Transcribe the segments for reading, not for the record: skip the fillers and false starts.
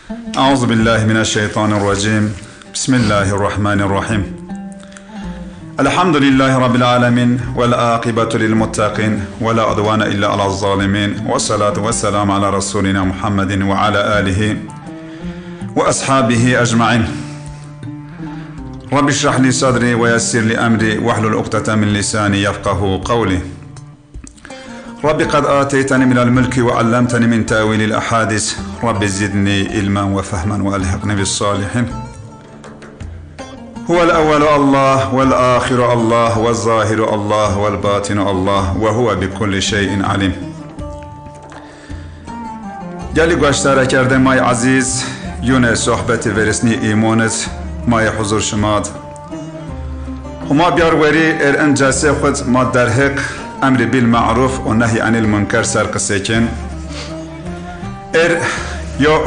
أعوذ بالله من الشيطان الرجيم. بسم الله الرحمن الرحيم. الحمد لله رب العالمين والعاقبة للمتقين ولا عدوان إلا على الظالمين، والصلاة والسلام على رسولنا محمد وعلى آله وأصحابه أجمعين. رب اشرح لي صدري ويسر لي أمري واحلل عقدة من لساني يفقه قولي. رب قد آتيتني من الملك وعلمتني من تأويل الأحاديث، رب زدني علما وفهما وألحقني بالصالحين. هو الأول الله والآخر الله والظاهر الله والباطن الله وهو بكل شيء عليم. گلی گوشتاره کرده مای عزیز یون صحبت ورسنی ایمونت مای حضور شماد هما بیار وری انجاسه خود ما در حق امر بالمعروف و نهی عن المنکر سرقسه کن یا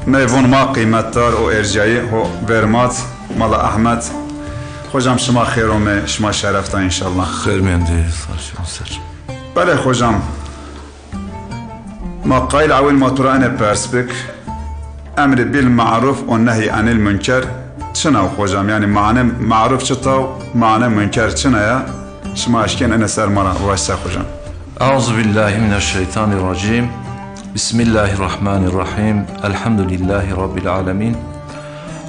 میوون ما قیمت دار و ارجایی و ورمات مال احمد خوشم شما خیرومه شما شرفتا انشالله خیر میانده سر. بله خوشم ما قایل عویل مطرانه پرسبک امر بالمعروف و نهی عن المنکر چناو خوشم، یعنی معنی معروف چطاو معنی منکر چنایا شما اشکن انا سر مرا واسه خوشم. اعوذ بالله من الشیطان الرجیم. بسم الله الرحمن الرحیم. الحمد لله رب العالمین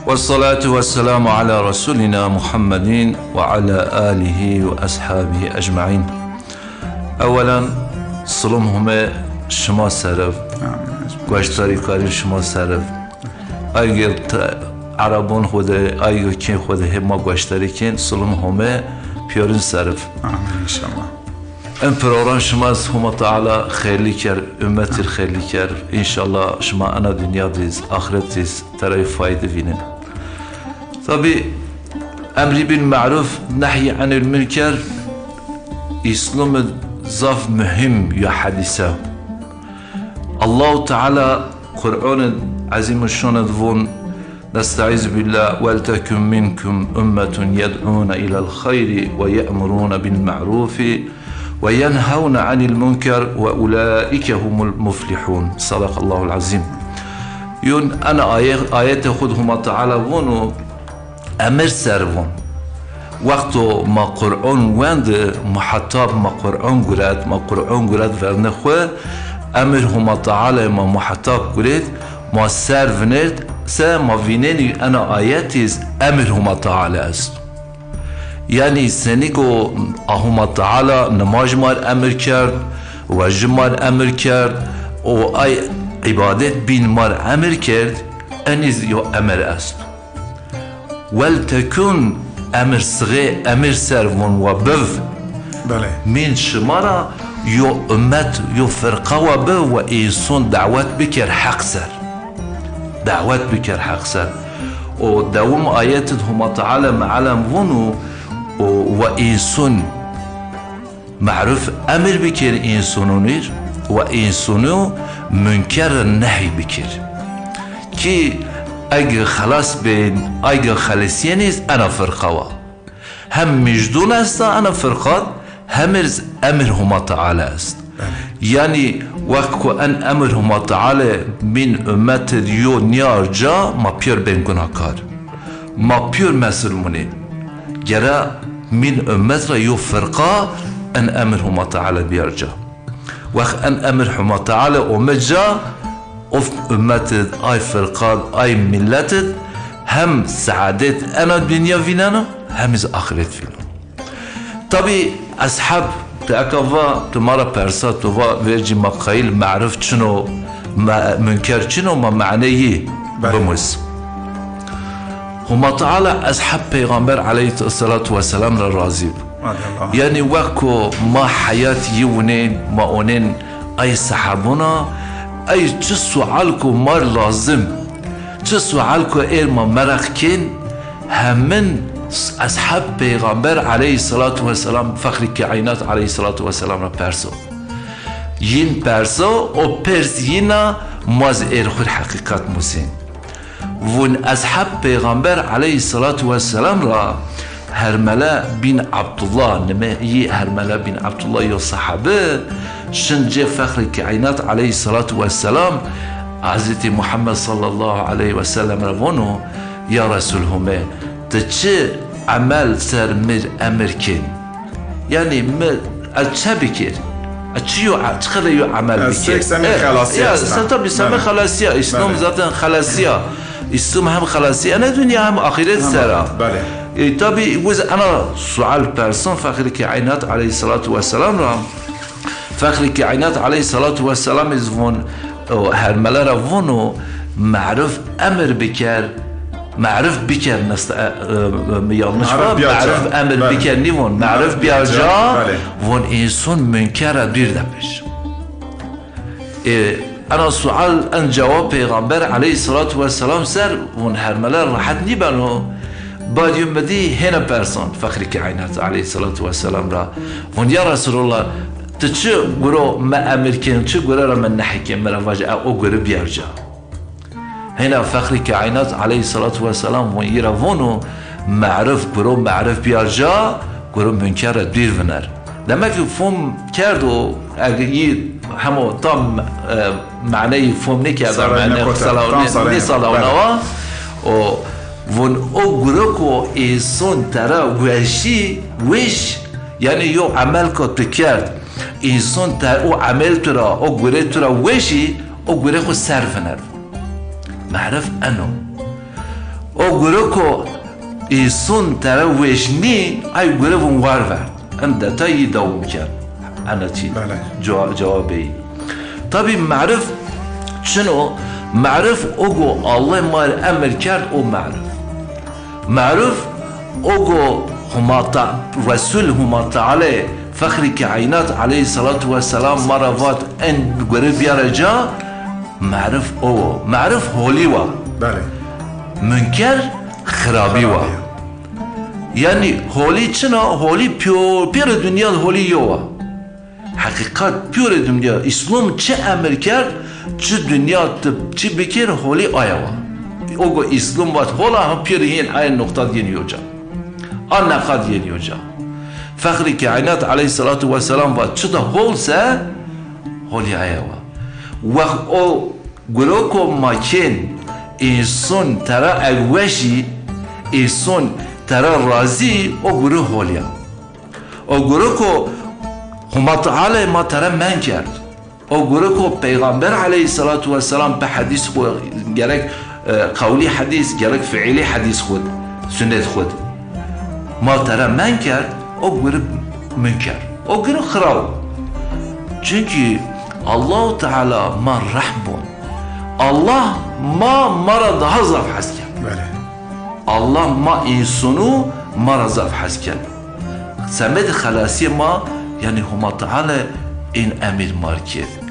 والصلاة والسلام على رسولنا محمد وعلى آله وأصحابه أجمعين. أولا سلام همه شما سرف گوشتاری کاری شما سرف اگر عربون خوده اگر کن خوده ما گوشتاری کن سلام همه پیارین سرف انشالله. این پروران شما از همه تعالی خیلی کرد امتی خیلی کرد انشالله شما انا دنیا دیز آخرت دیز ترای فایده بینن. طبعا امر بالمعروف نهی عن المنکر اسلام ظرف مهم یا حدیثه. الله تعالى قرآن عظيم الشان دفون نستعيذ بالله ولتكن منكم أمة يدعون إلى الخير ويأمرون بالمعروف وينهون عن المنكر وأولئك هم المفلحون. صدق الله العظيم. يون أنا آيات خودهما تعالى ونو أمر سرون وقت ما قرآن وند محتاب ما قرآن قراد ورنخوه امر هما تعالی ما محتاب کرد ما سر ونرد سه ما ویننی انا آیتیز امر هما تعالی است، یعنی سنیگو هما تعالی نماز مار امر کرد و جمار امر کرد و ای عبادت بین مار امر کرد انیز یو امر است. ولتکن امر صغه امر سرون و بف بله من شمارا یو امت یو فرقه و به و ایسون دعوت بکر حق سر و دوم آیت هما تعالی معلم ونو و ایسون معروف امر بکر ایسونو نیر و ایسونو منکر نهی بکر که اگه خلاص بین اگه خلاصیه نیست انا فرقه و هم مجدون است انا فرقات همرز امر هما تعالی است، یعنی وقت که ان امر هما تعالی من امت دیو نیار جا ما پیور بین گناهکار ما پیور مسلمونه گره من امت را یو فرقا ان امر هما تعالی بیار جا وقت ان امر هما تعالی امت جا اف امت آی فرقات آی ملت هم سعادت انا دنیا وینانا هم از آخرت وینانا. طبعا اصحاب تأكوا تمارا برسا توا ويرجي مقايل معرف شنو منكر شنو ما معنيه بمس هما تعالى اصحاب پیغمبر عليه الصلاة والسلام راضي يعني وقتو ما حياة يونين ما اونين اي صحابونا اي چه سوالكو مار لازم چه سوالكو اير ما مرخكين همن اصحاب پیغمبر علیه الصلاة والسلام فخر کائنات علیه الصلاة والسلام را پرسو ین پرسو و پرس ینا ماز خود حقیقت موسین ون اصحاب پیغمبر علیه الصلاة والسلام را هرمله بن عبدالله نمایی هرمله بن عبدالله یا صحابه شنجه فخر کائنات علیه الصلاة والسلام Hazreti Muhammed sallallahu aleyhi ve sellem ravonu ya Resulhume de çi amel ser mir emir kin yani mir açı bikir açıyor çıkıyor amel bikir. Seksen halasiye. Ya sen tabi sen halasiye. İslam zaten halasiye. İslam hem halasiye ne dünya hem ahiret sera. tabi أنا سؤال بيرسون فخر كائنات عليه الصلاة والسلام رام فخر كائنات عليه الصلاة والسلام إزفون هرملا رفونو معرف أمر بكر معرف بكر نست يالنش معرف أمر بكر نيفون معرف بيرجع فون إنسان منكر دير دبش أنا سؤال أن جواب پیغمبر عليه الصلاة والسلام سر فون هرملا راحت نيبانو بعد يوم بدي هنا بيرسون فخر كائنات عليه الصلاة والسلام را ون يا رسول الله تشو قرو ما أمريكان تشو قرو من نحكي مرة فجأة أو قرو بيرجع هنا فخر كائنات عليه الصلاة والسلام ون يرافونو معرف قرو معرف بيرجع قرو منكر دير فنر لما فهم كردو أجيد همو طم معناه فهم نكرد معناه صلاة ون او گروکو انسان ترا وشی وش یعنی یو عمل کت کرد انسان تر او عمل ترا او گره ترا وشی او گره خو صرف نر معرف انو او گروکو انسان ترا وشنی ای گره ون ورد ام دتایی دوم کرد انا چی جوابی طبی معرف شنو معرف اوگو الله مار امر کرد او معرف اوگو هما رسول هما تعالى فخر كائنات عليه الصلاة والسلام مرافات ان قريب يرجع معرف او معرف هوليوا منكر خرابيوا يعني هولي چنا هولي بيور دنيا هولي يوا حقيقات بيور دنيا اسلام چه امر کرد چه دنیا چه بکر هولی آیا اوگو اسلام وات هولا هم پیرهین ای نقطه دینیو جا آن نقد دینیو جا فخر كائنات عليه الصلاة والسلام وات چه ده هول سه هولی آیا وقت او گروکو ماکن انسان ترا اگوشی انسان ترا رازی او گرو هولیا او گروکو هما تعالی ما ترا من کرد او گروه پیغمبر علیه الصلاة والسلام به حدیث خود گرک قولی حدیث گرک فعلی حدیث خود سنت خود ما ترا من کرد او گروه منکر او گروه خراب چونکی الله تعالی ما رحمون الله ما مرا daha zaf حس کرد الله ما انسانو مرا zaf حس کرد سمد خلاصی ما یعنی هما تعالی این امیر مار کرد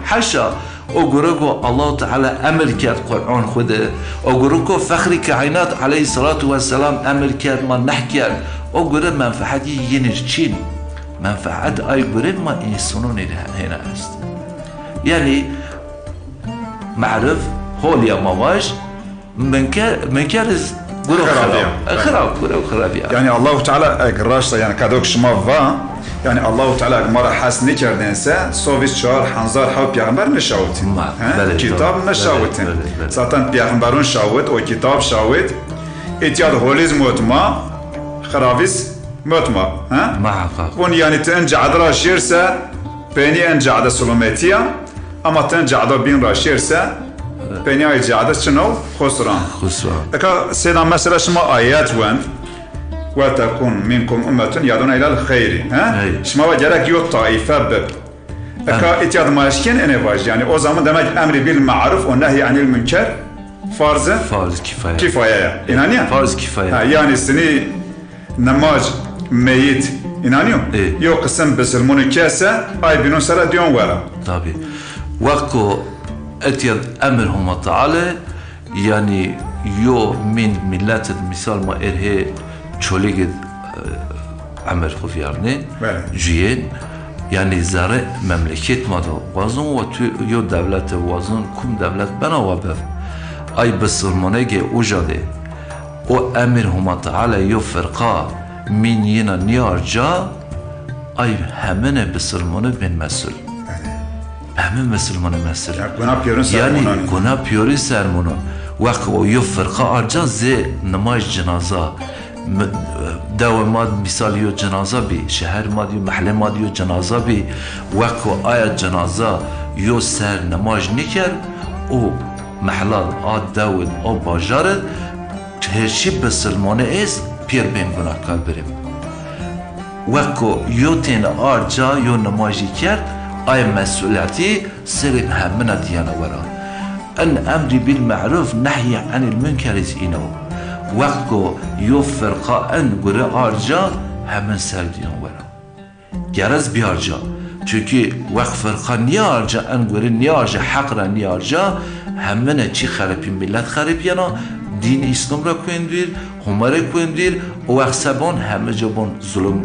حشا او گروگو الله تعالی امر کرد قرآن خوده او گروگو فخر کائنات علیه الصلاة والسلام امر کرد ما نه کرد او گروه منفعتی ینش چین منفعت ای گروه ما انسانون هنا است یعنی معرف هولیا مواش منکر گروه خرابیه yani Allah Teala egraşta yani kadok şma va yani Allah Teala mara has ne kerdinse sovis çağır hanzar hav peygamber ne şavutin kitap ne şavutin zaten peygamberun şavut o kitap şavut etiyad holizm otma kharavis motma ha on yani tenca adra şirse beni enca ada sulumetiya ama tenca ada bin ra şirse beni ayca ada şunu khusran eka selam mesela şma ayet wen وتكون منكم أمة يدعون إلى الخير ها شما وجرك يو طائفة بب أكا إتياد ماشكين أنا واج يعني أو زمان دمج أمر بالمعروف والنهي عن المنكر فرض كفاية إنانيا فرض كفاية يعني سني نماج ميت إنانيو يو قسم بسلمون كاسة أي بنون سرا ديون ورا طبي وقتو إتياد أمرهم تعالى يعني يو من ملات المثال ما إرهي çölegid amel xufiyarne jiyen yani zare memleket mada vazon ve yo devlet vazon kum devlet bana ve bev ay bısırmanege ujade o emir huma taala yo firqa min yina niyarca ay hemene bısırmanı bin mesul همه مسلمان مصر گناه پیورن یعنی سرمونانی گناه پیوری سرمونو وقت و یو فرقه آرجا زی نمایش جنازه دو ماد مثال یو جنازه بی شهر ماد یو محله ماد یو جنازه بی وقت و آیا جنازه یو سر نمایش نکر او محلات آد داود او باجارد هرچی بسلمانه ایست پیر بین گناه کار بریم وقت یو تین آرجا یو نمایشی کرد آیا مسئولیتی سر همه دیانه ورا ان امری بالمعروف نهی عن المنکر از اینو وقت یو فرقه ان گره آرجا همه سر دیان ورا گرز بیارجا چونکه وقت فرقه نیارجا ان گره نیارجا حق را نیارجا همه نه چی خرابی ملت خرابیانا دین اسلام را کوندیر همه را کوندیر و وقت سبان همه جا بان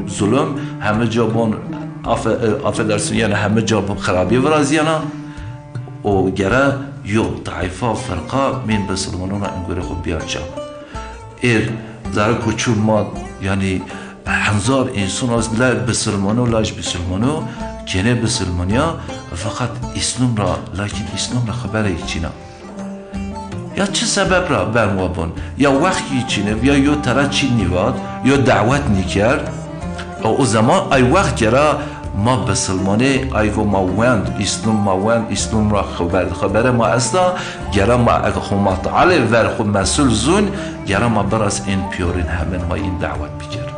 ظلم همه جا بان افدرسون یعنی همه جا بان خرابی ورازیانا و گره یو طایفه فرقه من بسلمانونا انگوره خود بیار جا ایر در کچون ما یعنی هزار انسان از لا بسلمانو لاش بسلمانو کنه بسلمانیا فقط اسلام را لکن اسلام را خبره چینا یا چه سبب را برموابون یا وقتی چینه یا یو ترا چی نیواد یا دعوت نیکرد او زمان ای وقت را ما بسلمانه ایگو ما وند اسلام را خبر ما اصلا گرا ما اگه ما تعالی ور خود مسئول زون گرا ما براس این پیورین همین ما این دعوت بکر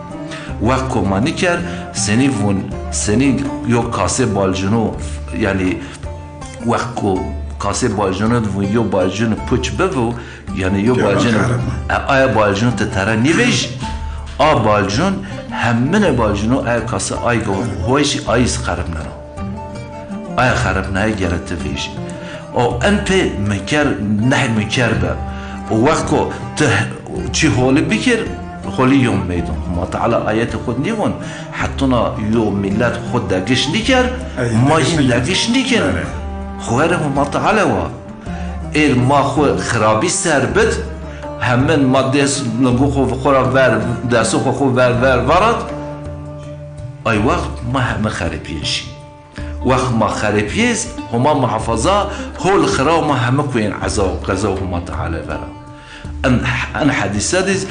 وقت ما نکر سنی یو کاسه بالجنو یعنی وقت کاسه بالجنو و یو بالجنو پوچ ببو یعنی یو بالجنو آیا بالجنو تتره نیویش بالجون همه بالجونو ای کاسه ای گو هویش ایس خراب نرو ای خراب نه گرت ویش او ان په مکر نه مکر به او وقت کو ته چی هول بکر خلی یوم میدون ما تعالی آیت خود نیون حتی یو ملت خود دگش نیکر ما این دگش نیکر خواره ما تعالی و ایر ما خو خرابی سر بد همین ماده لنگو خو خورا ور دستو خو ورد ای وقت ما همه خرابیشی وقت ما خرابیز هما محافظه هول خرا ما همه کوین قضا هما تعالی ورا ان حدیثه دیز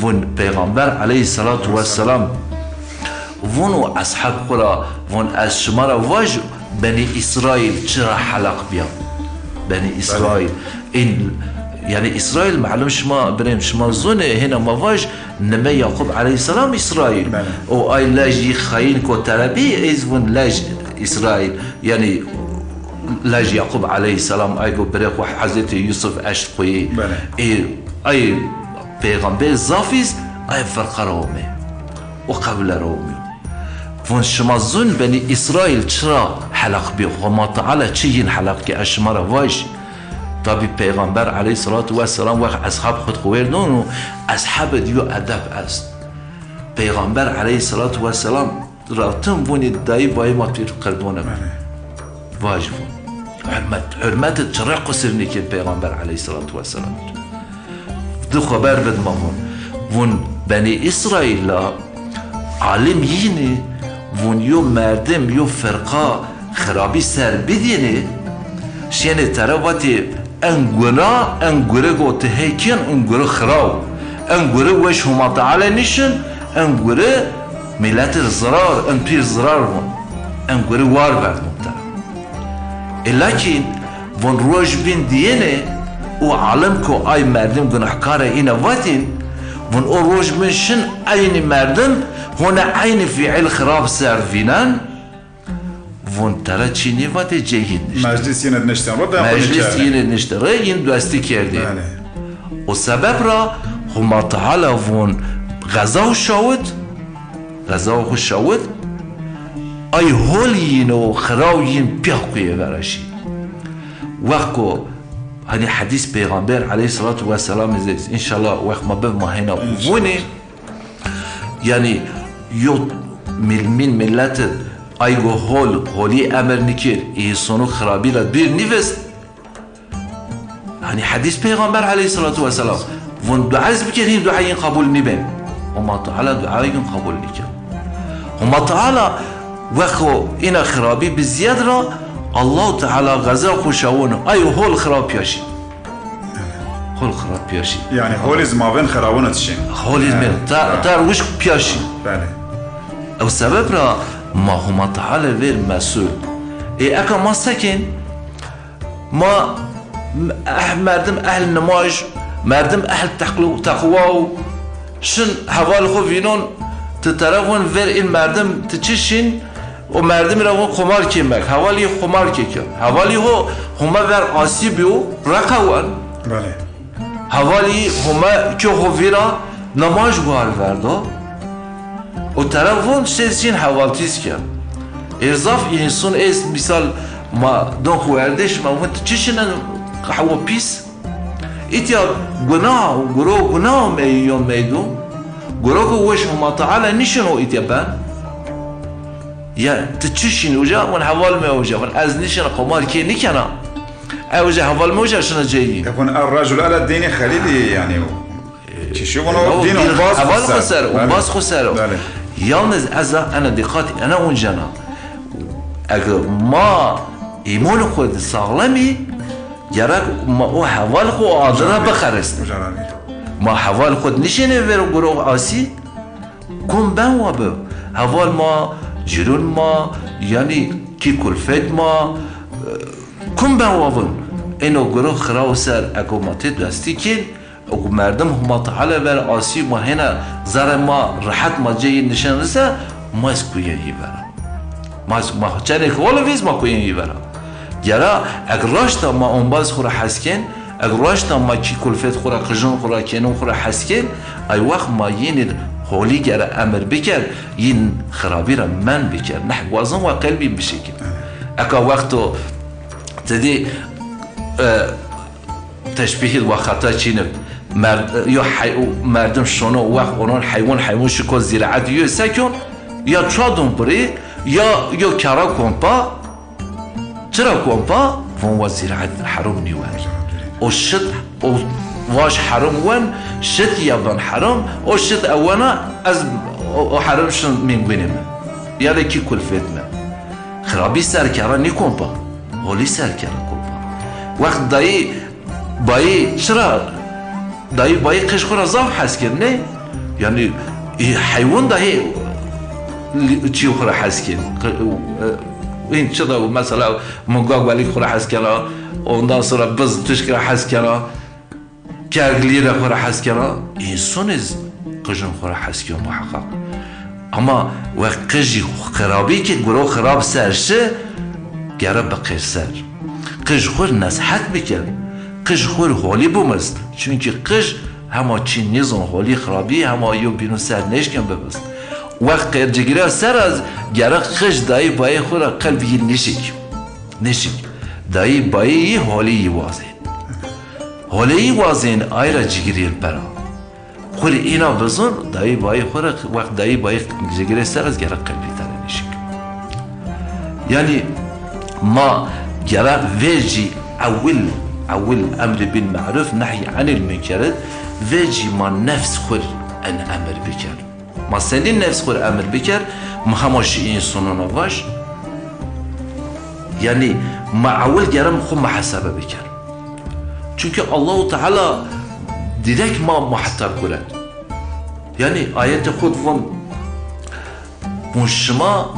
ون پیغمبر علیه الصلاة والسلام ونو اصحاب خورا ون از شما را واج بنی اسرائیل چرا حلق بیان بنی اسرائیل این یعنی اسرائیل معلوم شما بریم شما زونه هنا مواج نمه یعقوب علیه السلام اسرائیل او ای لاجی خاین کو تربی ایزون لاج اسرائیل یعنی لاج یعقوب علیه السلام ای گو بره خو حضرت یوسف اشت خوی ای پیغمبر زافیز ای فرق رومی و قبل رومی فون شما زون بنی اسرائیل چرا حلق بی خما تعالی چی این حلق که اشما را واج طبی پیغمبر علیه الصلاة والسلام وقت اصحاب خود خویردون و اصحاب دیو ادب است پیغمبر علیه الصلاة والسلام راتم بونی دایی بایی ما توی قردونه واجب حرمت چرا قصر نیکن پیغمبر علیه الصلاة والسلام دو خبر بد مامون ون بنی اسرائیل عالم یینی ون یو مردم یو فرقا خرابی سر بدینی شینه تراواتی انگوره گوته هیکن انگوره خراو انگوره وش هما تعالی نیشن انگوره ملت الزرار انپیر زرار بون انگوره وار بردون تر لیکن ون روش بین دینه و عالم که آی مردم گناهکار اینه واتین ون او روش بین شن این مردم هونه این فعل خراب سرفینن ون ترا چینی واته جهید مجلس یه نشتن رو مجلس یه نشتن رو این دوستی کرده و سبب را هما تعالی ون غذا و شاود ای هولین و خراوین پیاقویه براشی وقت هنی حدیث پیغمبر علیه الصلاة والسلام ازیز انشالله وقت ما به ما هینا ونه یعنی یو من ملت ایگو هولی امر نکر ایسانو خرابی را بیر نیوست هنی حدیث پیغمبر علیه الصلاة والسلام ون دعایز بکر هین دعاین قبول نیبین وما تعالی دعاین قبول نکر وما تعالی وقت اینا خرابی بزیاد را الله تعالى غزا خوشاونه ای هول خراب پیاشی هول خراب پیاشی يعني هوليز ما بين خرابونة تشين هول من تار وش پیاشی بله او سبب را ما هما تعالى غير مسؤول اي اكا ما سكن ما مردم اهل نماز مردم اهل تقوى شن حوال خو وینون تطرفون ور این مردم تچشین و مردم را خمار کمک حوالی خمار کن حوالی هو هما ور آسیبیو رقوان بله حوالی هما که هو ویرا نماز گوار وردا و طرفون شین حوالتیز کن ارزاف اینسون ایست مثال ما دون خوردش ما وانت چشین حوا پیس ایتیا گناه و گناه میون میدو گروه وش ما تعالى نشنو ایتیا بان یا تچشین اوجا ون حوال می اوجا ون از نشن قمار کی نکنه اوجا حوال موجا شنو جاي يكون الرجل على الدين خليلي يعني تشوفونه دين حوال خسر وباس خسر یالنز از انا دقاتي انا اونجانا اگر ما ایمان خود سالمی جرق ما او حوال خو آدرا بخرست ما حوال خود نشینه ورو گروه آسی کن بن و به حوال ما جرون ما یعنی کی کلفت ما کن بن و بن اینو گروه خراو سر اگو ما تید دستی کن اگو مردم هم تعالی ور آسی ما هنا زر ما راحت ما جای نشان رسه ما اسکویه ای برا ما چنه خواله ویز ما کویه ای برا جرا اگر راشتا ما اون باز خورا حسکن اگر راشتا ما کی کلفت خورا قجون خورا کنون خورا حسکن ای وقت ما یین حالی گره امر بکر یین خرابی را من بکر نح وزن و قلبی بشکل اکا وقتو تدی تشبیه و خطا چینه مردم شونو وقت اونان حیوان شکل زیرعت یا سکن یا چادون بری یا کرا کمپا چرا کمپا فون وزیرعت حرام نیوان او شد او واش حرام وان شد یابان حرام او شد اوانا از حرام شن من گوینم یاده کی کلفت من خرابی سرکارا نی کمپا هولی سرکارا کمپا وقت دایی بایی چرا دایی بایی قش خورا زاف حس کرد نه یعنی حیوان دایی چی خورا حس کرد این چرا مثلا مگاگ ولی خورا حس کرد ondan sonra biz tuşkira haskara kergliyle khora haskara insoniz qijin khora haskyo muhaqqaq ama ve qiji kharabi ki guro kharab serşi gera baqirser qij khur nasihat bikir qij khur holi bumast çünkü qij hama çin nizon holi kharabi hama yo binu ser neşken bebast vaqt qirjigira ser az gera qij dai bay khora qalbi nişik دایی بایی حالی وازین حالی وازین آیرا جگریل برا خوری اینا بزن دایی بایی خوره وقت دایی بایی جگری سر از گره قلبی تره نشک یعنی ما گره ویجی اول امر بالمعروف نحی عن المنکر ویجی ما نفس خور ان امر بکر ما سندین نفس خور امر بکر ما هماشی این سنونا باش yani معول گرم خود محاسبه بکر çünkü Allah-u Teala direkt ma muhatap kılır yani ayet-i خود von şuma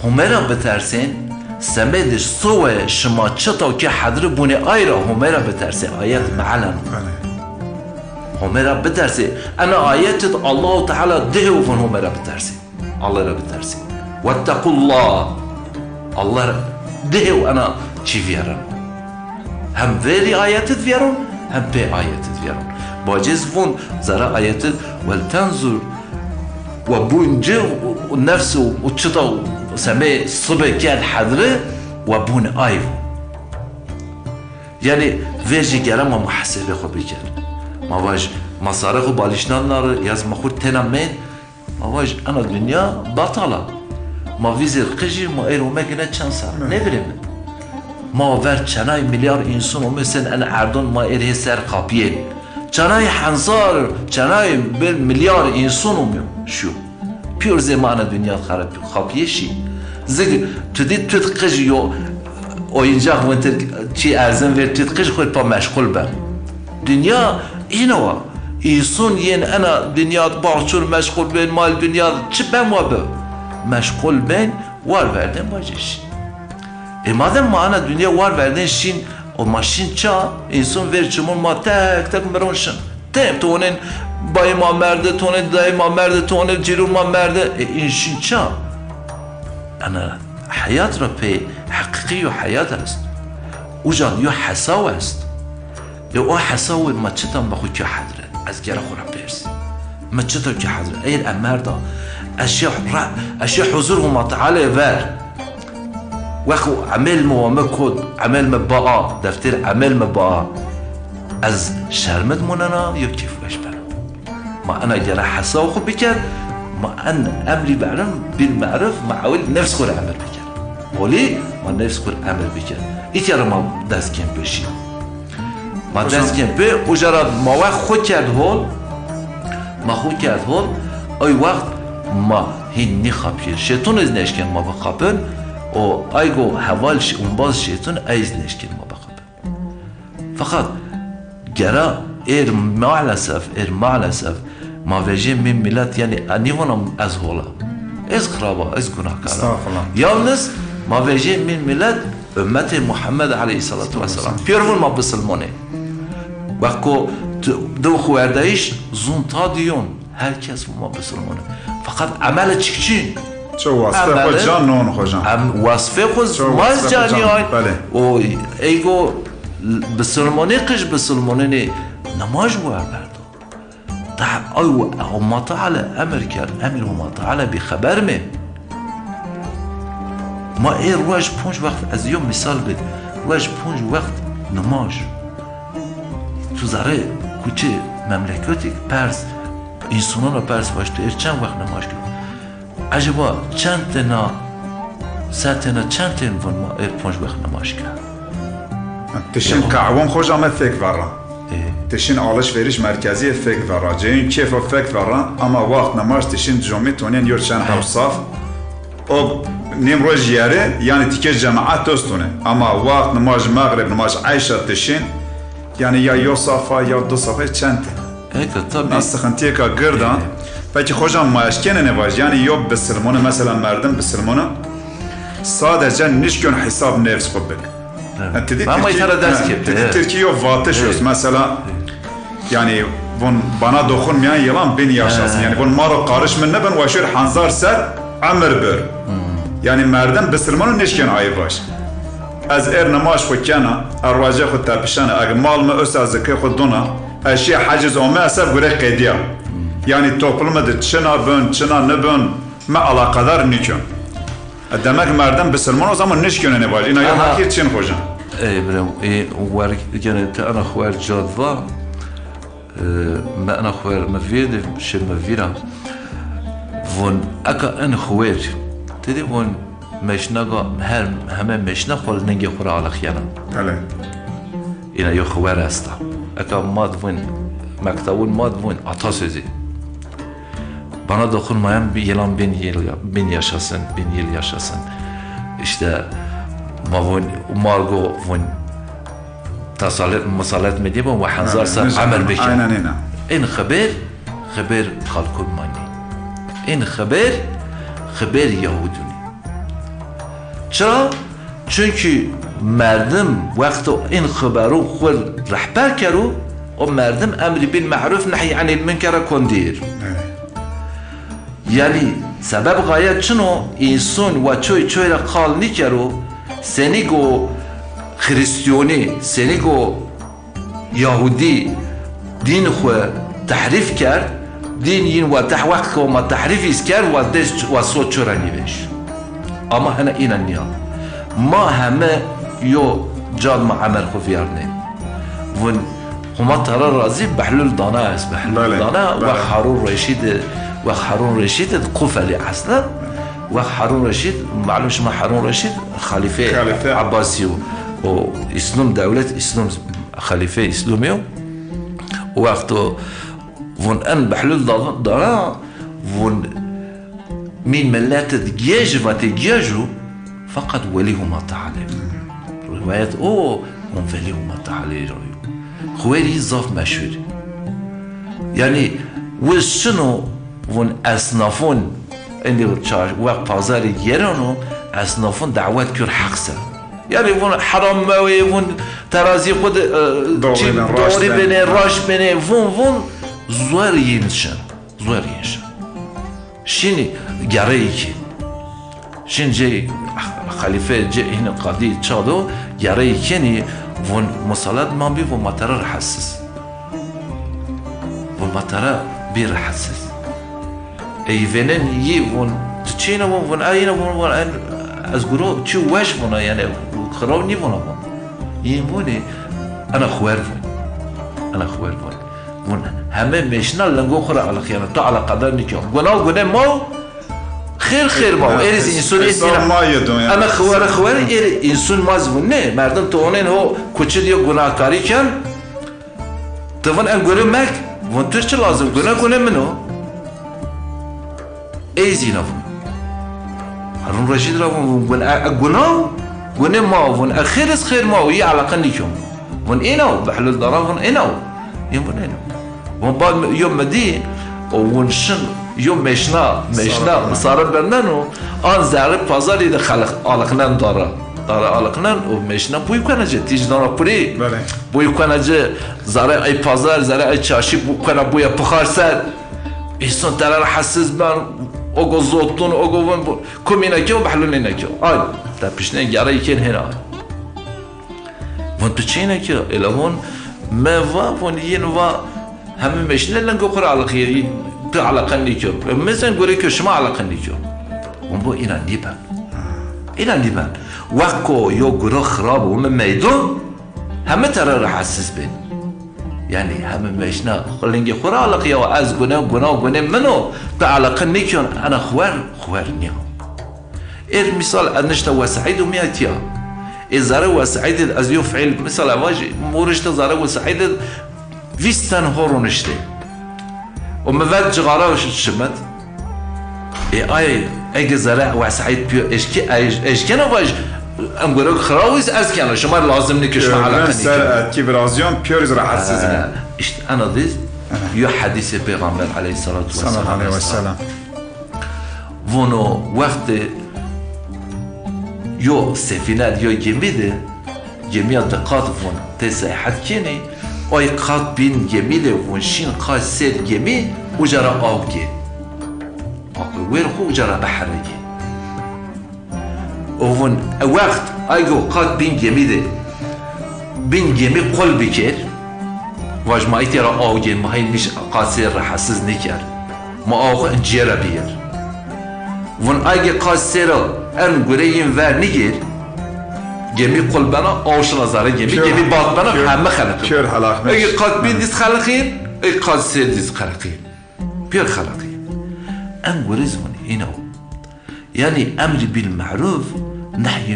humera betersin semediş soğe şuma çata ki hadri buni ayra humera betersin ayet mealen humera betersin ana ayet Allah-u Teala dehu von humera betersin Allah'a betersin vettekullah Allah ده أنا شي فيران هم ذي آيات فيران هم بي آيات فيران باجز فون زرا آيات ولتنظر وبون جو نفس وتشطا سمي صبح كان حضره وبون آيف يعني فيجي كلام محاسبة خو بيكر ما واج مصاري خو باليشنان نار ياز ما خود تنامين ما واج أنا الدنيا بطلة ما ویزر قجی ما ایرو مگنه چند سر نبریم ما ور چنای میلیارد انسان و مثل ان اردن ما ایره سر قابیه چنای هزار چنای میلیارد انسان و شو پیور زمان دنیا خراب قابیه شی زگ تو دید تو قجی و اینجا وانتر چی ارزم ورتید قش خود پا مشغول بن دنیا اینو ایسون ین انا دنیا باچور مشغول بین مال دنیا چه بموابه مشغول بین وار وردن باجش مادم ما انا دنیا وار وردن شین و ماشین چا ایسون ور چمون ما تک برونشن تم تونن بای ما مرده تونن دای ما مرده تونن جیرو ما مرده این شین چا انا حیات را پی حقیقی و حیات است او جان یا حساو است او حساو ما چطم بخو که حضره از گره خورم برس ما چطور که حضره ایر امردا اشیاء حضور ما تعالی ور وخو عمل موامکود عمل مباعا دفتر عمل مباعا از شرمت مننا یا کیف وش برم ما انا گره حساو خو بکر ما ان امری برم بالمعرف معاول نفس خور عمل بکر ولی ما نفس خور عمل بکر ایتیارا ما دست کم بشیم ما دست کم به اجرا ما وقت خود کرد هول ما خود کرد هول ای وقت ما هین نخابیر شیطون از نشکن ما بخابن و ایگو حوالش اون باز شیطون ایز نشکن ما بخابن فقط گرا ایر معلسف ما وجه من ملت یعنی انیوانم از هولا از خرابا از گناهکارا یالنس ما وجه من ملت امت محمد علیه الصلاة والسلام پیرون ما بسلمانه وقتی دو خواردهیش زون تا دیون هر کس ما بسلمانه فقط عمل چکچین چه وصفه خود جان نون خوشم وصفه خود ماز جانی های و ایگو بسلمانه قش بسلمانه نه نماز بوار بردو او ما تعالی امر کرد امر ما تعالی بخبر می ما ای روش 5 وقت از یوم مثال بید روش 5 وقت نماز تو زاره کوچه مملکتی پرس انسانان رو پرس باشته ایر چند وقت نماز کرد عجبا چند تنا ساتنا چند تن ما ایر 5 وقت نماز کرد تشین قعوان خوش آمد فکر ورا تشین آلش وریش مرکزی فکر ورا جین کیف و فکر ورا اما وقت نماز تشین جمعی تونین یور چند حوصاف او نیم روز یاره یعنی تیکه جماعت دوستونه اما وقت نماز مغرب نماز عشاء تشین یعنی یا یو صافا یا 2 صافه چند نستخنتیه که گردن پکی خوشم ماشکنه نواج یعنی یو بسلمونه مثلا مردم بسلمونه ساده نشکن حساب نفس خود بک ترکیه واتش است مثلا یعنی ون bana dokunmayan yılan beni yaşasın yani bun maro karışmın ne ben vaşır hanzar ser amr bir yani merdan bısırmanın neşken ayı baş az er namaş xo kana arvaja xo tapişana ag mal mı öz azke xo dona eşya haciz o ma asab gure qediya yani toplumda çına bön çına ne bön ma alakadar nikon demek merdan bısırman o zaman neşken ne var ina ya hakir çin hoca برم ور يعني أنا خوار جادوا ما أنا خوار مفيد شيء مفيدا ون أكا أنا خوار تدي ون مشناقا هم مشنا خال نجي خورا على خيانا إنا يو خوار أستا أكا ماد ون مكتبون ماد ون أتاسيزي bana dokun mayan bir yılan bin yaşasın bin yıl yaşasın işte ما مارغو فون تصالت مصالات مديبه وحنزار صار عمل بكر إن خبر خلقون ماني إن خبر يهودوني چرا؟ çünkü مردم وقتو إن خبرو خور رحبر كرو و مردم أمر بالمعروف نحي عن المنكر كندير يعني سبب غاية شنو إنسان وچوي را قال نكرو سنگو خریستیونی سنگو یهودی دین خو تحریف کرد دین این و وقت که ما تحریفیش کرد و دست و صوت چرانی بش اما هنه این نیا ما همه یو جاد ما عمل خو فیارنه و هما ترى رازی بحلول دانا است بحلول دانا و هارون رشید قفلی اصلا وقت هارون رشید معلوم شما هارون رشید خلیفه عباسی و اسلام دولت اسلام خلیفه اسلامی و وقت ون ان بحلول دارا ون من ملات تجيج و تجيجو فقط وليهما تعالى روايات منفلي وما تعالي رأيو خواري ظاف مشهور يعني وشنو ون أصنافون اللي وقت بازاري جيرانو أصنافون دعوات كور حقسة يعني ون حرام موي ون ترازي خود دوري بيني راش بيني ون زوار ينشن شيني جاريكي شين جاي خليفة جاي هنا قاضي تشادو جاريكيني ون مصالات ما بي ون مطر حسس ون مطر بير حسس اي فينن يي ون تشينا ون اينا ون ازغرو تشو واش ون يعني خراوني ون يموني انا خوار ون همه مشنا لنگو خرا على خيانه تو على قدر نيكو گناه مو خير مو ايرز انسان اسينا انا خوار اير انسان مازونه مردم تو اونن هو کوچديو گناهکاری کن تو ون انگورو مك ون تو چه لازم گناه منو ايزينا هارون رشيد را ون گناه ما ون خير ما وي على قنيكم ون اينو بحلول ضرر ون اينو يمون ون بعد يوم مدين ونشن يوم مشنا صار برنانو آن زعرب پازاری ده خلق آلقنان داره آلقنان و مشنا بوی کنه جه تیج داره پوری بوی کنه جه زاره ای پازار زاره ای چاشی بوی کنه بوی پخار سر ایسان ترار حساس بان اوگو زوتون اوگو ون کمینه که و بحلون اینه که آی در پیشنه گره یکین هنا ون تو چینه که الهون ما ون ین و همه مشنه لنگو خور على خیری تو على قنيكو مثلا نقول شما على قنيكو ونبو إنا نيبان وقو يو قرو خراب ومن ميدون هم ترى راح حسس بين يعني هم ماشنا خلينجي خورا على قيا وأز قنا منو تو على قنيكو أنا خوار نيا مثال أنشتا وسعيد ومياتيا إذا وسعيد أزيو فعل مثال واجي مورشتا زارا وسعيد فيستان هورو نشتي وما بعد جغارة وش تشمت اي زرع وسعيد بيو ايش كانوا واج انقولك خراويز از كانوا شما لازم نكش مع علاقه سر كيبرازيون بيورز راح اسسنا انا ذيس يو حديث پیغمبر عليه الصلاه والسلام ونو وقت يو سفينات يو جميع دقات فون تسعحت كيني آی قاد بین گمیله ونشین قاد سر گمی وجرا آبگی ویر خو وجرا بحرگی ون وقت ایگو قاد بین گمی قل بکر واج ما ایتی را آبگی ما هی میش قاد سر را حسز نکر ما آخو انجیره بیر ون ایگه قاد سر را ان گره این ور نگیر گمی قل بنا آوشنا زاره گمی باد بنا همه خلقیم پیور خلق اگه قاد بین دیز خلقیم اگه قاد سر دیز خلقیم پیور خلقیم انگوریز من اینو یعنی امر بالمعروف نحی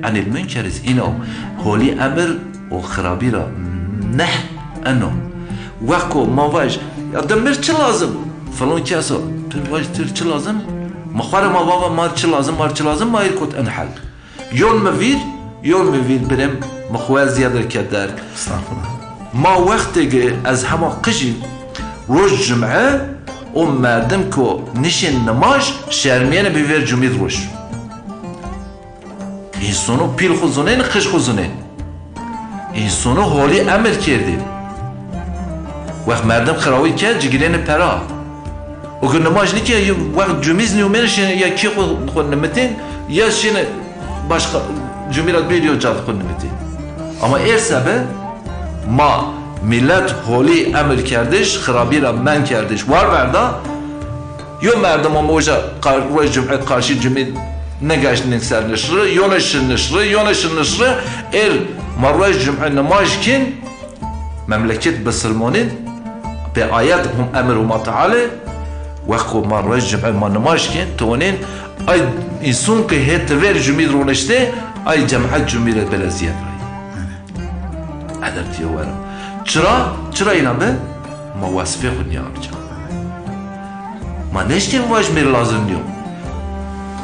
عن المنکر اینو هولی امر و خرابی را نه انو وقو ما واج دمر چه لازم فلان کسا واج تر چه لازم مخوار ما بابا ما چه لازم ما ایرکوت انحل يوم مفير برم مخواه زيادة كدار ما وقتك از هما قجي روش جمعه مردم كو نشين نماش شرميان بيفير جميد روش انسانو پیل خوزونين قش خوزونين انسانو حالی عمل کرده وقت مردم خراوی کرد جگرین پرا و نماش نی که وقت جمیز نیومنش یا کی خود نمتین یا شین başka cumhuriyet biliyor cevap konumeti. Ama ersebe ma millet holi emir kardeş, xirabira men kardeş var verda. Yo merdem ama hoca cumhuriyet karşı cumhuriyet negaşının sernişri, yonaşın nişri, marvaj cumhuriyet namajkin memleket Besirmanin be ayet hum emir huma taale وقو marvaj cumhuriyet namajkin tonin ay insan ki hetver cumhuriyet ronişte ay cemaat cumhuriyet belaziyet ray. Adert yovarım. Çıra ina be ma vasfe khud yapacak. Ma neşte vaj mir lazım diyor.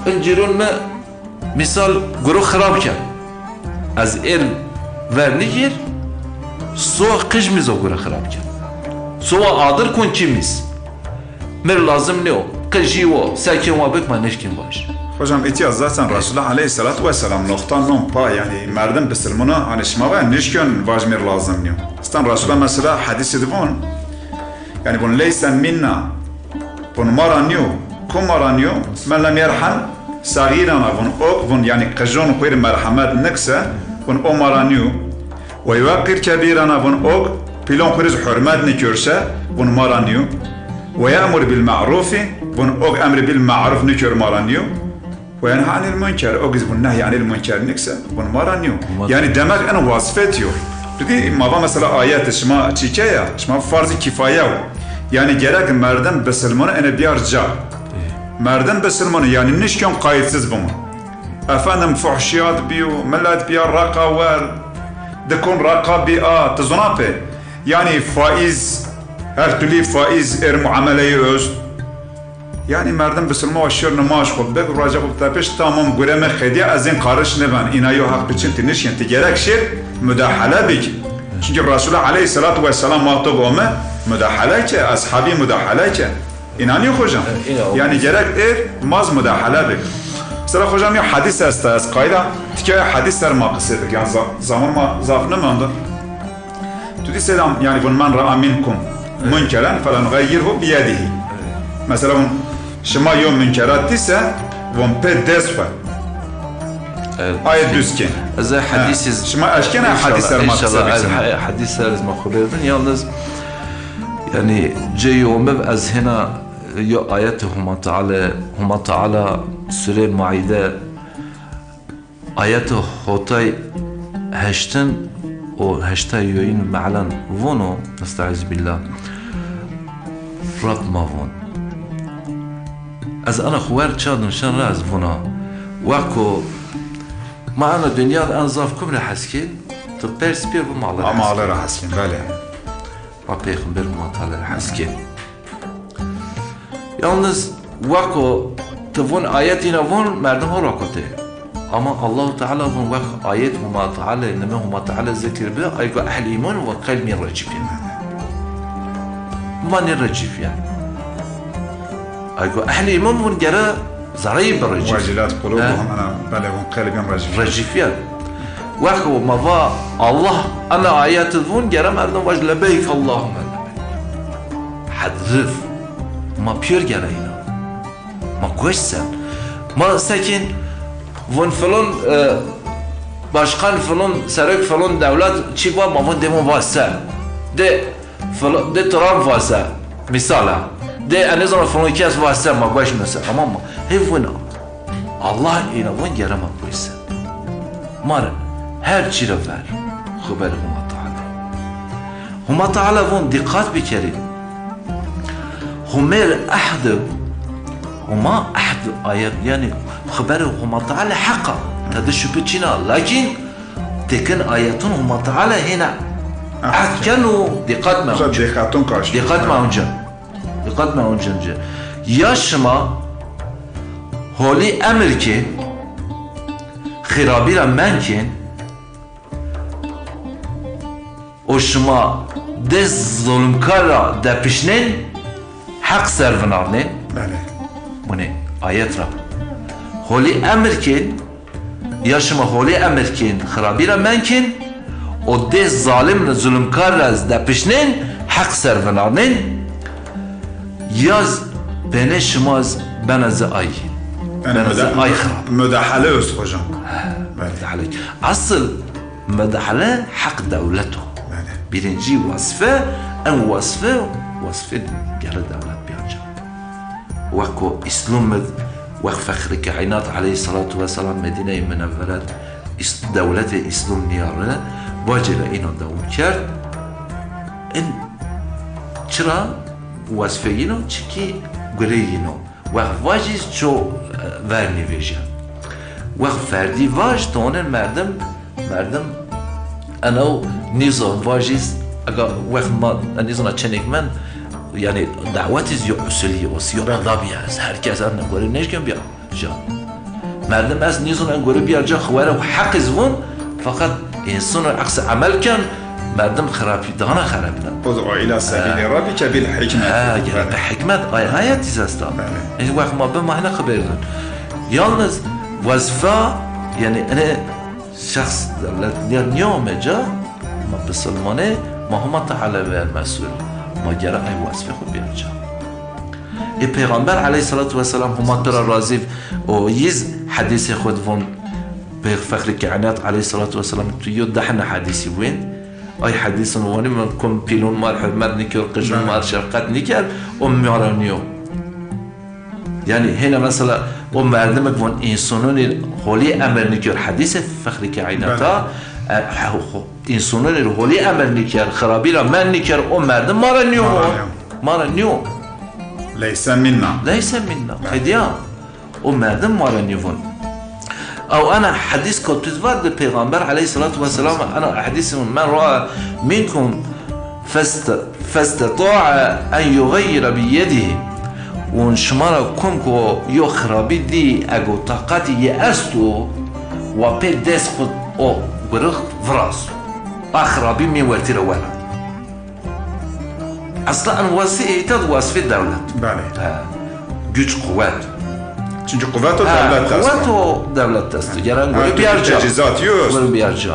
Öncürün me misal guru xarab kar. از ورنگیر سو قشمیز گره خراب کرد سو آدر کن چیمیز مر لازم نیو قشی و سکن و بک من نشکن باش Hocam ihtiyaç zaten Resulullah Aleyhisselatü Vesselam noktan non pa yani merdim bisilmuna hani şmava nişkön vajmir lazım niyo. Stan Resulullah mesela hadis edibon yani bunu leysen minna bunu maranyo kum maranyo men lem yerham sagirana bunu ok bunu yani kajon koyr merhamet nekse bunu o maranyo ve yuvakkir kebirana bunu ok pilon koyr hürmet ne körse bunu maranyo ve ya'mur bil ma'rufi bunu ok emri bil ma'ruf ne kör maranyo وينهى عن المنكر أوجز بالنهي عن المنكر نكسة ونمارنيو يعني دماغ أنا وصفتيو بدي ما بقى مثلا آيات شما تشيكيا شما فرض كفاية يعني جرك مردم بسلمانه أنا بيرجع مردم بسلمانه يعني نش كم قايدسز بمن أفندم فحشيات بيو ملات بيا رقا ور دكون رقا بيا تزنابه يعني فائز هر تلي فائز معاملة أوز yani merdim bisilme ve şir namaş kıl bek raca kıl tepeş tamam gureme khediye azin karış nevan inayo hak biçin tiniş yenti gerek şir müdahale bik çünkü Resulullah Aleyhisselatü Vesselam mahtub olma müdahale ki ashabi müdahale ki inanıyor hocam yani gerek maz müdahale bik mesela hocam ya hadis estes kayda tike hadisler maqsidik yani zaman ma zafını mı andı tudi selam yani bun man ra'a minkum munkeren falan gayyirhu biyadihi mesela şema yom münkerat ise von pe desfa ayet düzken از حدیث şema aşkena hadisler İnşallah hadisler مخبرين yalnız yani جيوم از هنا يو آياتهم تعالى سورة المائدة آيات هوتاي هشتن و هشتا يوين معلن ونو نستعيذ بالله رب ما ون از انا خوار چادم شن راز بنا وكو معنا دنيا انظاف كم رح اسكن تو بيرس بير بمعلى ama Allah rahaskin böyle ما پیغمبر ما تعالى رح اسكن yalnız وكو تفون آياتنا فون مردم ها راكته اما الله تعالى فون وك آيات وما تعالى انما هما تعالى ذكر به ايقو اهل ايمان وقلب من رجيف يعني ما نرجيف يعني ايقو اهل ايمان من جرى زريب الرجيف vacilat قلوبهم انا بلغهم قلبهم رجيف رجيفيان وكو ما فا الله انا آيات فون جرى مردم وجه لبيك اللهم لبيك حذف ما بير جرى هنا ما كويسن ما ساكن فون فلان başkan falan serek falan devlet çi var ma demo varsa de falan de Trump varsa misala de en zaman falan kes varsa ma baş mesela ama ma hevuna Allah ina von yarama koysa mar her çire ver haber huma taala von dikkat bikerin humer ahd هما أحد آيات يعني خبرهم تعالى حقا تدشوا بتشينا لكن تكن آياتهم هم تعالى هنا كانوا دقات ما دقات ما هنجا دقات ما هنجا ياشما هولي أمريكي خرابيرا منكن وشما دز ظلمكارا دبشنين حق سرفنارنين bunu ayet rab. Holi emirkin, yaşıma holi emirkin, xirabira menkin, o de zalim zulümkar raz da pişnin, hak servenarnin, yaz bene şımaz benazı ay. Benazı ay xirab. Müdahale öz hocam. Müdahale. Asıl müdahale hak devletu. Birinci vasfe, en vasfe gere devlet bir ancak. وكو إسلام وفخر كائنات عليه الصلاة والسلام مدينة منورة دولة إسلام نيارة واجب إنه دوم كرد إن چرا وصفينه چكي قرينه وواجز شو ورني فيجا وفردي واج تونن مردم أنا نظام واجز أجا وما نظام چنك من yani davetiz yok usulü o adabiyaz herkes anne göre ne işken bir can. Merdem az nizon an göre bir can xwara haqiz vun فقط انسان عکس عمل کن مردم خرابی دانا خرابیدن ادعو الى سبیل ربک بالحکمت. به حکمت آیت چیز است این وقت ما به معنی خبر دارن یالنز وظیفه یعنی انا شخص نیام جا ما بسلمانه ما هم تعالی و المسئول ما گره ای وظیفه خود بیانجام ای پیغمبر علیه الصلاة و السلام هم ترى راضی و یز حدیث خود ون به فخر کائنات علیه الصلاة و السلام تو یود دحنا حدیثی وین ای حدیث وانی من کم پیلون مال حرمت نکر قشون مال شفقت نکر میارانیو یعنی هنا مثلا مردم کن انسانون حالی امر نکر حدیث فخر کائنات انسانون رو حالی امر نکر خرابی را من نکر مردم مارانیو لیس منا خدیان مردم مارانیون او انا حديث كنت تفرد البيغمبر عليه الصلاة والسلام انا حديث من رأى منكم فاستطاع ان يغير بيده ونشمر كمكو يخربي دي اگو طاقتي يأستو وبي دس خد او برخ فراس اخربي من ورتر ولا اصلا انا وصف الدولة güç kuvvet çünkü kuvvet o devlet است. Kuvvet o devlet است. Gelen böyle bir harca. Tecizat yok. Böyle bir harca.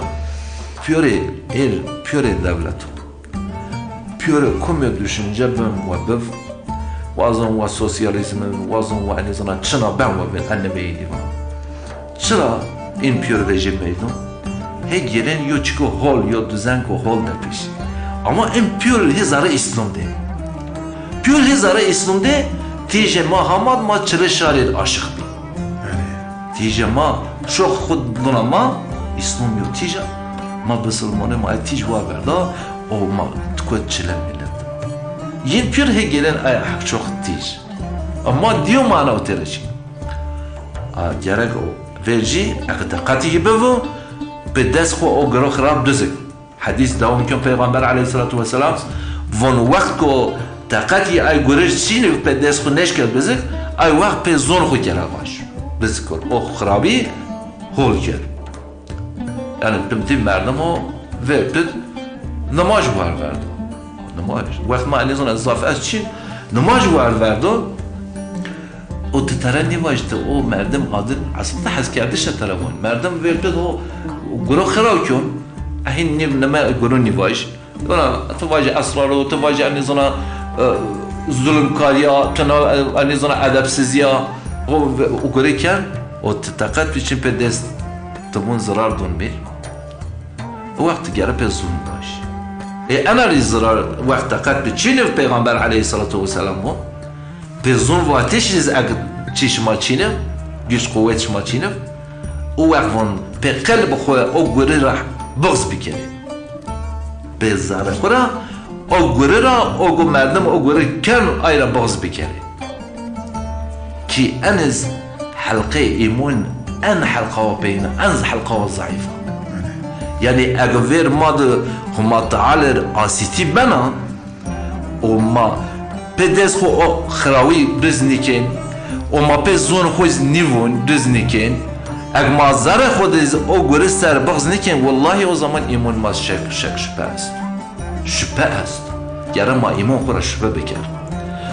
Pure devlet. Pure komü düşünce ben ve bev. Vazon ve sosyalizmin, vazon ve anizana çına ben ve ben anne beydi var. Çıra in pure rejim meydun. He gelen yo çıkı hol yo düzen ko hol da piş. Ama in pure hizarı İslam de. Pure hizarı İslam de. تیجه ما هماد ما چله شارید عاشق بی تیجه ما شوق خود دونه ما اسلام یو تیجه ما بسلمانه ما تیج وار بردا او ما تکوت چله میلد یین پیر هگلن ای حق شوق تیج اما دیو معنا اوترشی گرگ او ورجی اقدقاتی ببو به دست خو او گرو خراب دوزک حدیث دوام کن پیغمبر علیه الصلاة و السلام ون وقت کو تاقتی ای گرش چینه به دست خود نشکل بزک ای وقت به زون خود کرد باش بذکر او خرابی هول کرد یعنی تمتی مردم ها ورد نماز وار ورد نماز وقت ما انیزون از ضعف از چین نماز وار ورد او تتره نیواشته او مردم عادل اصلا حس کرده شترون مردم ورد او گرو خراب کن اهین نما گرو نیواش تواجه اسرار و تواجه انیزون zulümkariya, anizona edepsizliğe o görürken o takat için pedest tabun zarar dönmür. O vakti gelip zulüm baş. Analiz zarar vakti takat için Peygamber aleyhissalatu vesselam o. Pe zulüm ve ateşiz çişma çine, güç kuvvet çişma çine. O vakti pe kalb xoya o görür bağız bikere. Pe zarar xora او گره را او مردم او گره کن آیرا باز بکره کی انز حلقه ایمون ان حلقه و بین انز حلقه و ضعیفه یعنی اگر ما ده هما تعالی آسیتی بنا و ما پدس خو خراوی برزنی کن و ما پس زون خوز نیون برزنی کن اگر ما زره خود او گره سر باز نکن والله او زمان ایمون ما شک شبه است شبه است گرم ما ایمان خورا شبه بکر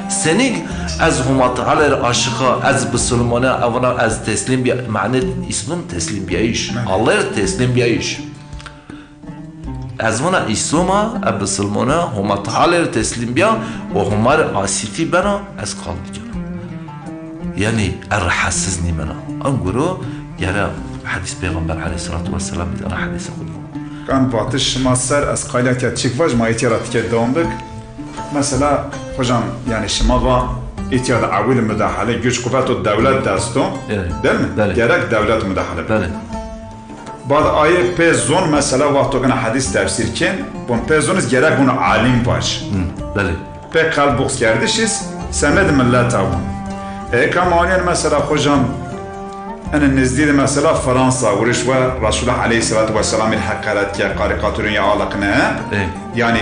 سنگ از هما تعالی عاشقا از بسلمانه اولا از تسلیم بیا معنی اسلام تسلیم بیایش الله تسلیم بیایش از ونا اسلام بسلمانه هما تعالی تسلیم بیا و هما آسیتی بنا از قال بکر یعنی الرحسز نیمنا انگرو گرم حدیث پیغمبر علیه الصلاة و السلام دیدن حدیث خود kan batış şmasar az qaylatiya çıkvaj ma itiyarat ke domdik mesela hocam yani şmava itiyat avil müdahale güç kuvvet o devlet dasto değil mi? Gerek devlet müdahale. Bazı ayet pezon mesela vakti kana hadis tefsir ken bon pezonuz gerek bunu alim baş. Pe kalbox kerdişiz semed millet avun. Kamaniyen mesela hocam أنا نزديد مثلا فرنسا ورشوة رسول الله عليه الصلاة والسلام الحقارات كي كاريكاتورين يعلقنا يعني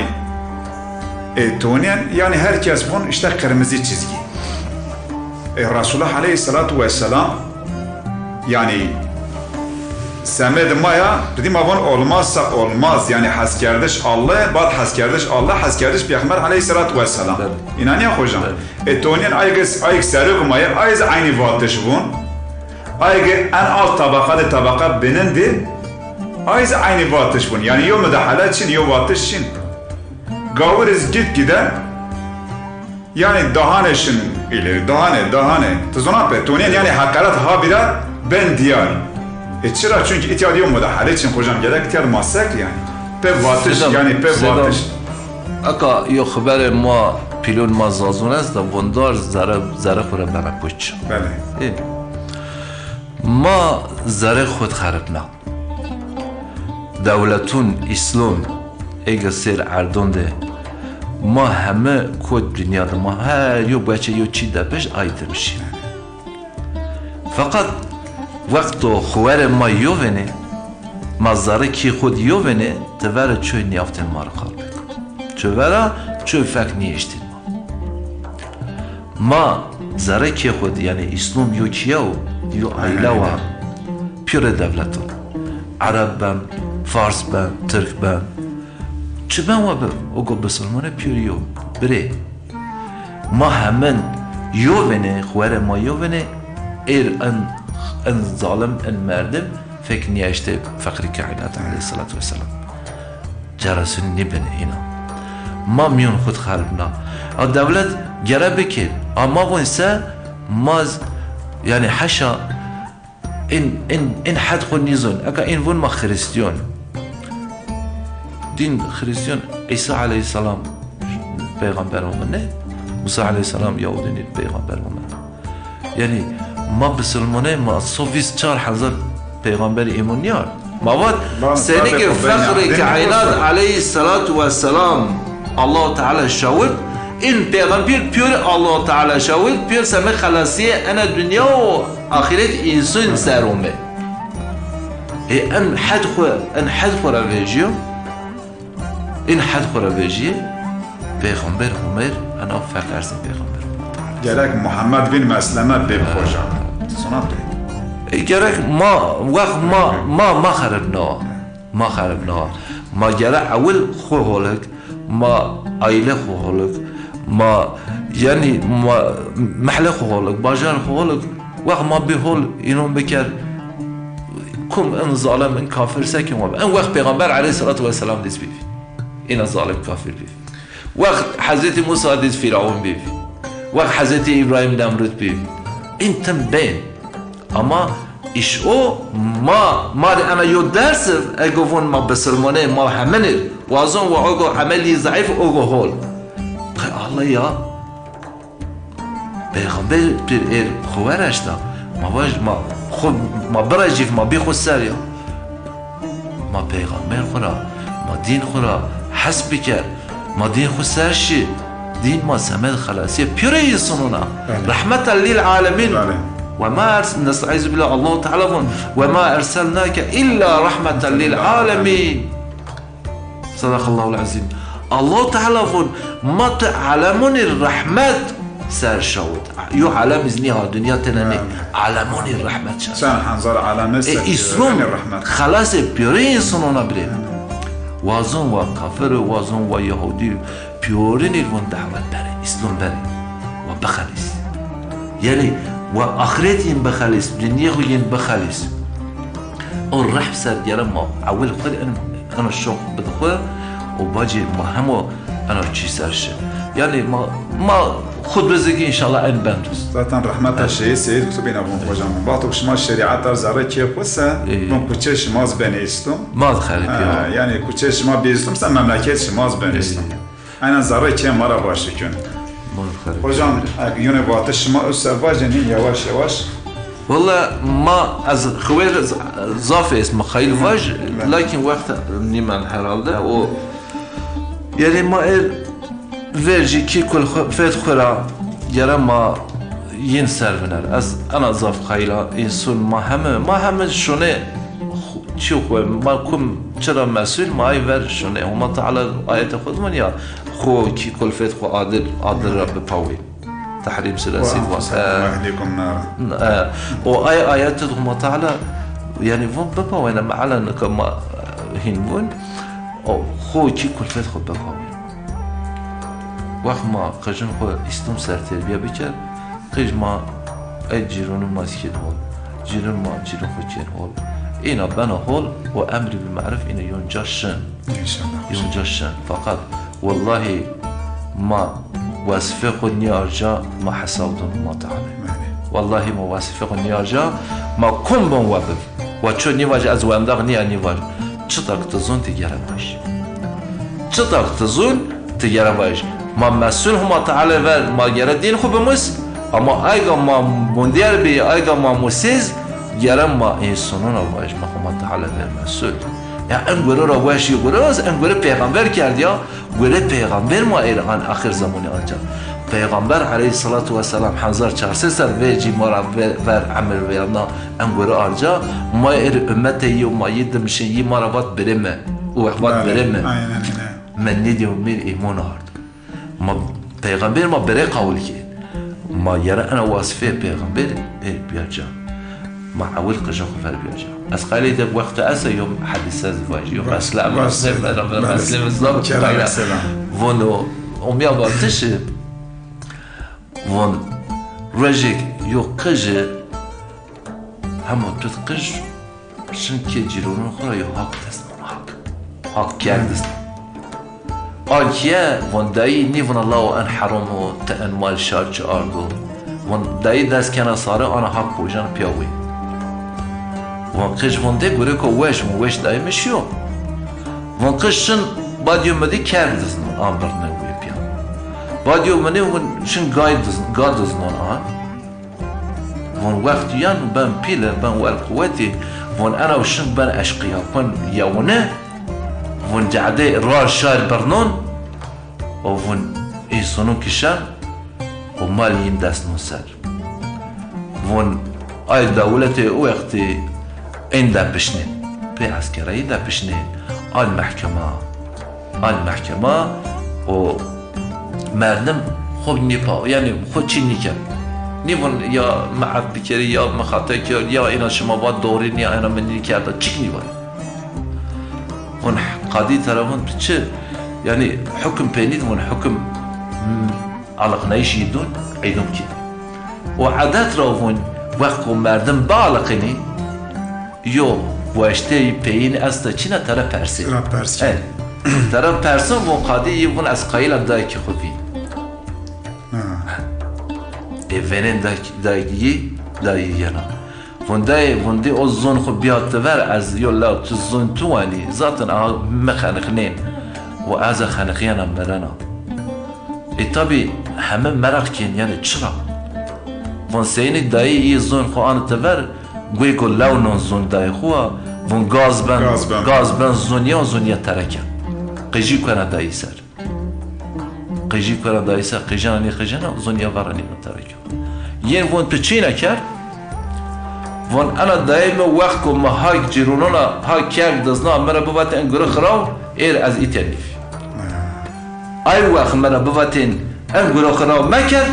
تونين يعني herkes بون işte kırmızı çizgi رسول الله عليه الصلاة والسلام يعني Samed Maya dedim avon olmazsa olmaz yani has kerdиш Allah bad has kerdиш Allah has kerdиш Peygamber aleyhissalatu vesselam. İnanıyor hocam. Etonien ayık sarık maya ayız aynı vaatış bun. Ayık en alt tabaka benindi. Ayız aynı vaatış bun. Yani yo müdahale için yo vaatış için. Gavuriz git gide. Yani dahaneşin ileri dahane. Tuzuna petonien yani hakaret habira ben diyar. Çira çünkü ihtiyacı yok müdahale için hocam gerek ihtiyacı masak yani. Pe vatış yani pe vatış. Aka yok haber ma pilon ma zazunaz da vondar zara khura bana puç. Bele. Ma zara khud kharibna. Devletun İslam ega ser ardonde ما همه کد دنیا ما ها یو بچه یو چی دبش آیده میشیم فقط وقت خوار ما یوونه مزاره کی خود یوونه تبره چوی نیافتن ما رو قلب بکن چوره چوی فکر نیشتین ما زاره کی خود یعنی اسلام یو کیو یو عیله و پیر دولتون عرب بن فارس بن ترک بن چه ben ve o go Müslümanı pürüyor bre ma hemen yovene khware ma yovene en zalim en merdim fekniye işte fakri kainat aleyhissalatu vesselam jarasını ne bene ina ma miyon khud kharibna o devlet gere ki ama bu ise maz yani haşa in had khud nizon aka in vun ma Hristiyan din Hristiyan İsa aleyhisselam peygamber olmalı Musa aleyhisselam Yahudinin peygamber olmalı yani ma Müslümanı ma Sovyet çar hazır peygamber imaniyar ma var seni ki fakri kainat aleyhissalatu vesselam Allah Teala şahit in peygamber pür Allah Teala şahit pür seme khalasiye ana dünya ve ahiret insan serume en hadhu ravejiyum این حد خورا بجی پیغمبر عمر انا فکرسیم پیغمبر gerek Muhammed bin Mesleme bin hoca gerek ما خربنا ما gerek اول خوهولك ما عائله خوهولك ما yani ما محل خوهولك باجار خوهولك وقت ما بهول اینو بکر کم ان ظالم ان کافر سکن ان وقت پیغمبر علیه الصلاة والسلام دست بیفی این ظالم کافر بیف وقت حضرت موسی دید فرعون بیف وقت حضرت ابراهیم نمرود بیف این تم بین اما ایش او ما اما یو درس اگوون ما بسلمانه ما همینر وازون و اگو عملی ضعیف اگو هول الله یا پیغمبر پیر ایر خوارش دا ما برجیف ما بی خود سر یا ما پیغمبر خورا ما دین خورا حسب کرد ما دین خود سرشی دین ما سمد خلاصیه پیره انسانونا رحمتا للعالمین و ما نستعیذ بالله الله تعالی و ما ارسلناک الا رحمتا للعالمین صدق الله العظیم الله تعالی ما تعلمون الرحمت سر شود یو عالم ازنی ها دنیا تنانی علمون الرحمت شد sen hanzar alemi اسلام خلاص پیره انسانونا برید وازون و کافر وازون و یهودی پیوری نیرون دعوت بره اسلام بره و بخلیس یعنی و آخرت این بخلیس دنیا خو این بخلیس اون رحم سر گرم ما اول خود انا شوق بدخواه و باجی ما همو انا چی سرشه یعنی ما خود بزگی انشالله این بندوز zaten rahmet şeyi seyir kutubina bu hocam batı şma şeriat zara ki xusa bu kuçe şmaz ben islam ما خرید یا yani kuçe şma bir islam sen memleket şmaz ben islam aynen zara ki mara başlıkın ما خرید hocam yine batı şma ösevajeni yavaş yavaş والله ما از خوير ضاف اسم خيل فاج لكن وقت نيمان herhalde o yani ما verci ki kul fet khura yara ma yin serviner az ana zaf khayla insun ma hem şune çok ma kum çara mesul ma ay ver şune Allah Teala ayete khudman ya خو ki kul fet khu adil rabb pawi تحريم ثلاثي واهلكم نارا وآيات الله تعالى يعني فون بابا وانا معلن كما هنون او خو كي كل فات خو بابا وقت ما قجن خو استم سر تربيه بكر قج ما اجيرون ما سكت هول جيرون ما جيرون خو كين هول اینا بنا هول و امر بالمعروف اینا ينجشن ان شاء الله ينجشن فقط والله ما وصفه خود نیارجا ما حسابتون ما تعالى والله ما وصفه خود نیارجا ما کن بون وبب و چون نیواج از وامداغ نیا نیواج چطور تزون تیگره باش چطور تزون تیگره باش ما مسئول هم تعالى و ما گره دین خوب مس اما ایگا ما مندیر بی ایگا ما مسیز گرم ما انسانون باش ما هم تعالى و مسئول یا انگوره را واش یگوره از انگوره پیغمبر کرد یا گوره پیغمبر ما ایران آخر زمانی آنجا پیغمبر علیه الصلاة و السلام 1400 ویجی ما را ور عمل ویرنا انگوره آنجا ما ایر امتی و ما یدم شیی ما را وقت برمه و وقت برمه من ندیم میر ایمان آرد ما پیغمبر ما بره قول کرد ما یرا انا وصفه پیغمبر بیاجا ما اول قجا خفر بیاجا از قالی دب وقت اسا یوم حدیث زواج یوم اسلام اسلام اسلام کرام ونو امیا باتش ون رجک یو قجا همون تو قج شن کی جیرون خورا یو حق دست حق کرد دست آنکیه ون دایی نیون الله ان حرامو تن مال شارج آردو ون دایی دست کنه ساره آن حق بوجان پیاوی ون قش ون ده گوره که وش دایی مشیو ون قشن بعد یوم مدی کرد دزنون آن برنوی پیان بعد یوم مدی ون شن گاد دزنون آن ون وقت یان بن پیله بن والقوتی ون انا وشن بن اشقیا کن یونه ون جعده رار شار برنون و ون ایسونو کشن و مال ین دست نسر ون آی دولت او وقتی این دا بشنین پی عسکرایی دا بشنین آل محکمه و مردم خوب نیپا یعنی خود چی نیکن نیون یا معب بکری یا مخاطر کرد یا اینا شما باید دورین یا اینا منی کرده چیک نیوان ون قاضي تراون بتشي يعني حكم بينيد ون حكم علقنايش يدون عيدهم كده وعادات راون وقت مردم بالقني يو واشتي بين استا چينا ترى پرسي ترى پرسن ون قاضي يون از قايل دايك خوبي ايفنن داي يانا وندي اوزون خو بیاد تور از یولا تزون توانی ذاتن مخنقنين و از خنقیان مرنا طبی همه مرق کن یعنی چرا ون سینی دایی ای زون خو آن تور گوی که لونون زون دایی خواه ون گاز بن زونیا ترکن قیجی کنه دایی سر قیجانی زونیا ورانی ترکن یین ون پچی نکرد ون انا دائما وقت کو ما های جیرونونا های کیک دزنا مرا بوات انگره خراو ایر از ایتنیف ای وقت مرا بوات انگره خراو مکر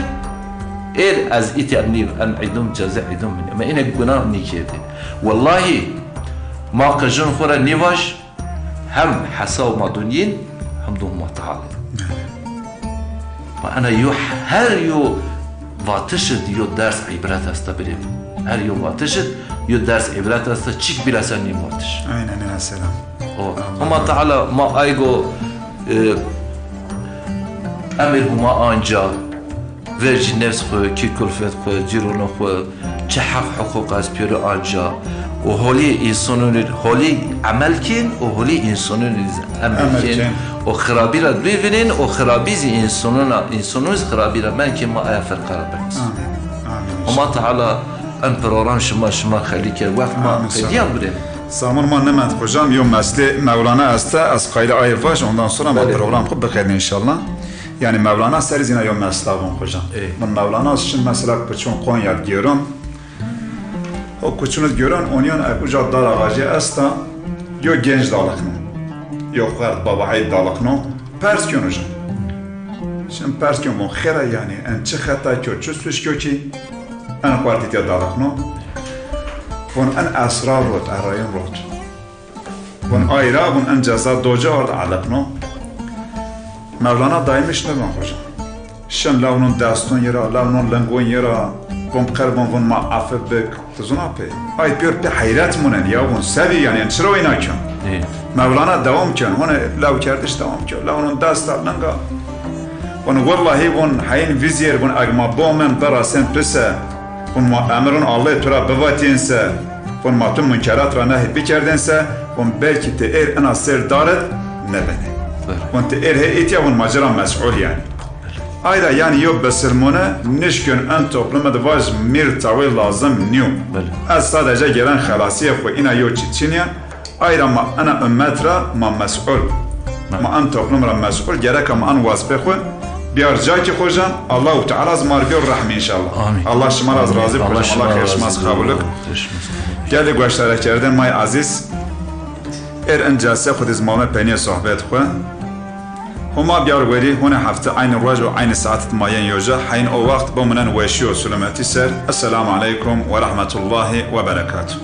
ایر از ایتنیف ان عیدم جزاء عیدم من ما اینه گناه نیکیده والله ما قجن خورا نیواش هم حساب ما دنین هم دون ما تعالی و انا یو هر یو واتشد یو درس عبرت است بریم هر یو واتشد یو درس عبرت است چیک بیرسن نیم واتش aynen selam هما تعالى ما ايغو امر هما آنجا ورج نفس خو کی کلفت خو جیرون خو چه حقوق از پیر آنجا و هولی انسانون هولی عمل کن و هولی انسانون عمل کن و خرابی را ببینین و خرابی زی انسانون خرابی را من که ما فرق را برس هما تعالى ان پروران شما خالی کرد وقت ما خیلیان بودیم سامان ما نمند خوشم یوم مسئله مولانا است از قایل آیفاش ondan sonra ما program خوب بخیر انشالله yani Mevlana serizine yom meslavon hocam. Ben Mevlana için mesela küçük Konya diyorum. O küçüğünü gören onun uca dar ağacı esta yo genç dalıkno. Yo kart babayı dalıkno. Perskön hocam. Şimdi perskön bu xera yani en çi xata ki çü süş ki en partite dalıkno. ون ان اسرار رود ارائین رود ون آیرا ون ان جزا دوجه ارد علقنو مولانا دایمش نبن خوشم شن لونون داستون یرا لونون لنگون یرا ون قربون ون ما عفو بک تزونا پی آی پیور پی حیرت مونن یا ون سوی یعنی چرا اینا کن مولانا دوام کن ون لو کردش دوام کن لونون دست لنگا ون والله ون حین ویزیر ون اگما بومن دراسن پسه ون ما امرون الله تو را بواتینسه ون ما تو منکرات را نهی بکردنسه ون belki te er ana ser daret nebene ون te er heyetiya ون macera mes'ul yani ayda yani yok besilmone nişkün en topluma da vaj mir tavil lazım niyo az sadece gelen halasiye ko ina yok çiçinya ayda ma ana ümmetra ma mes'ul ma en topluma mes'ul gerek ama an vasfe ko بیارجا که خوشن الله تعالی از مرگی و رحم انشالله الله شما را از راضی کنه الله خیرشماز قبولک گلی گوشتره کردن مای عزیز انجلسه خود از مامه پنی صحبت خواه هما بیار وری هونه هفته عین روز و عین ساعت ماین یوجه حین او وقت بمونن وشی و سلامتی سر السلام علیکم و رحمت الله و برکاته